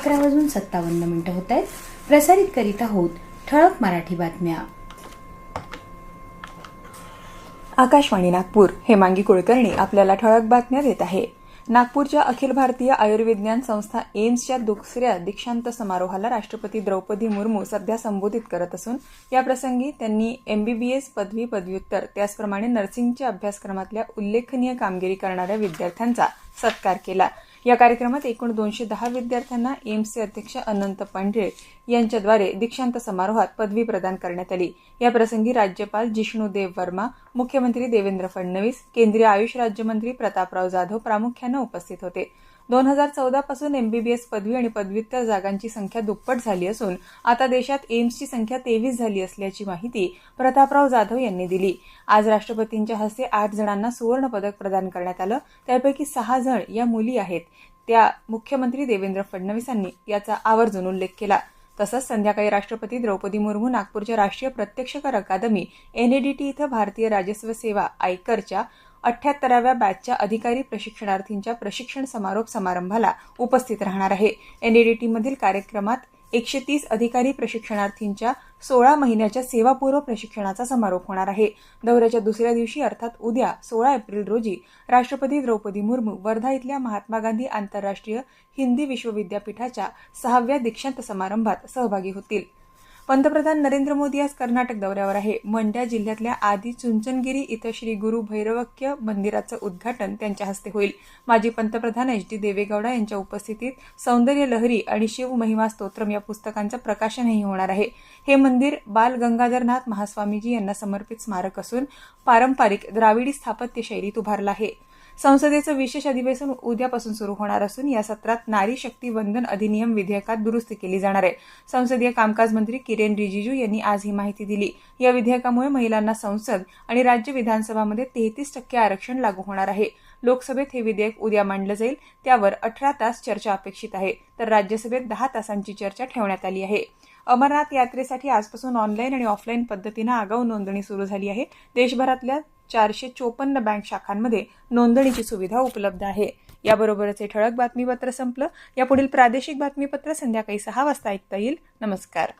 11:57 होत आहेत. प्रसारित करीत आहोत ठळक मराठी बातम्या. आकाशवाणी नागपूर. हेमांगी कुलकर्णी आपल्याला ठळक बातम्या देत आहे. नागपूरच्या अखिल भारतीय आयुर्विज्ञान संस्था एम्सच्या दुसऱ्या दीक्षांत समारोहाला राष्ट्रपती द्रौपदी मुर्मू सध्या संबोधित करत असून याप्रसंगी त्यांनी MBBS पदवी, पदव्युत्तर त्याचप्रमाणे नर्सिंगच्या अभ्यासक्रमातल्या उल्लेखनीय कामगिरी करणाऱ्या विद्यार्थ्यांचा सत्कार केला. या कार्यक्रमात एकूण 210 विद्यार्थ्यांना एम्सचे अध्यक्ष अनंत पांढरे यांच्याद्वारे दीक्षांत समारोहात पदवी प्रदान करण्यात आली. या प्रसंगी राज्यपाल जिष्णू देव वर्मा, मुख्यमंत्री देवेंद्र फडणवीस, केंद्रीय आयुष राज्यमंत्री प्रतापराव जाधव प्रामुख्याने उपस्थित होते. 2014 पासून MBBS पदवी आणि पदव्युत्तर जागांची संख्या दुप्पट झाली असून आता देशात एम्सची संख्या 23 झाली असल्याची माहिती प्रतापराव जाधव यांनी दिली. आज राष्ट्रपतींच्या हस्ते 8 जणांना सुवर्ण पदक प्रदान करण्यात आलं. त्यापैकी 6 जण या मुली आहेत. त्या मुख्यमंत्री देवेंद्र फडणवीसांनी याचा आवर्जून उल्लेख केला. तसंच संध्याकाळी राष्ट्रपती द्रौपदी मुर्मू नागपूरच्या राष्ट्रीय प्रत्यक्ष कर अकादमी NADT इथं भारतीय राजस्व सेवा आयकरच्या 78व्या बॅचच्या अधिकारी प्रशिक्षणार्थींच्या प्रशिक्षण समारोप समारंभाला उपस्थित राहणार आहे. NADT मधील कार्यक्रमात 130 अधिकारी प्रशिक्षणार्थींच्या 16 महिन्याच्या सेवापूर्व प्रशिक्षणाचा समारोप होणार आहे. दौऱ्याच्या दुसऱ्या दिवशी अर्थात उद्या 16 एप्रिल रोजी राष्ट्रपती द्रौपदी मुर्मू वर्धा इथल्या महात्मा गांधी आंतरराष्ट्रीय हिंदी विश्वविद्यापीठाच्या 6व्या दीक्षांत समारंभात सहभागी होतील. पंतप्रधान नरेंद्र मोदी आज कर्नाटक दौऱ्यावर आहे. मंड्या जिल्ह्यातल्या आदी चुंचनगिरी इथं श्री गुरु भैरवक्य मंदिराचं उद्घाटन त्यांच्या हस्ते होईल. माजी पंतप्रधान HD देवेगौडा यांच्या उपस्थितीत सौंदर्य लहरी आणि शिव महिमा स्तोत्रम या पुस्तकांचं प्रकाशनही होणार आहे. हे मंदिर बाल गंगाधरनाथ महास्वामीजी यांना समर्पित स्मारक असून पारंपरिक द्राविडी स्थापत्य शैलीत उभारलं आहे. संसदेचं विशेष अधिवेशन उद्यापासून सुरू होणार असून या सत्रात नारी शक्ती वंदन अधिनियम विधेयकात दुरुस्ती केली जाणार आहे. संसदीय कामकाज मंत्री किरेन रिजिजू यांनी आज ही माहिती दिली. या विधेयकामुळे महिलांना संसद आणि राज्य विधानसभामध्ये 33% आरक्षण लागू होणार आहे. लोकसभेत हे विधेयक उद्या मांडलं जाईल. त्यावर 18 तास चर्चा अपेक्षित आहे, तर राज्यसभेत 10 तासांची चर्चा ठेवण्यात आली आहे. अमरनाथ यात्रेसाठी आजपासून ऑनलाईन आणि ऑफलाईन पद्धतीनं आगाऊ नोंदणी सुरू झाली आहे. देशभरातल्या 454 बँक शाखांमध्ये नोंदणीची सुविधा उपलब्ध आहे. याबरोबरच हे ठळक बातमीपत्र संपलं. यापुढील प्रादेशिक बातमीपत्र संध्याकाळी 6 वाजता ऐकता येईल. नमस्कार.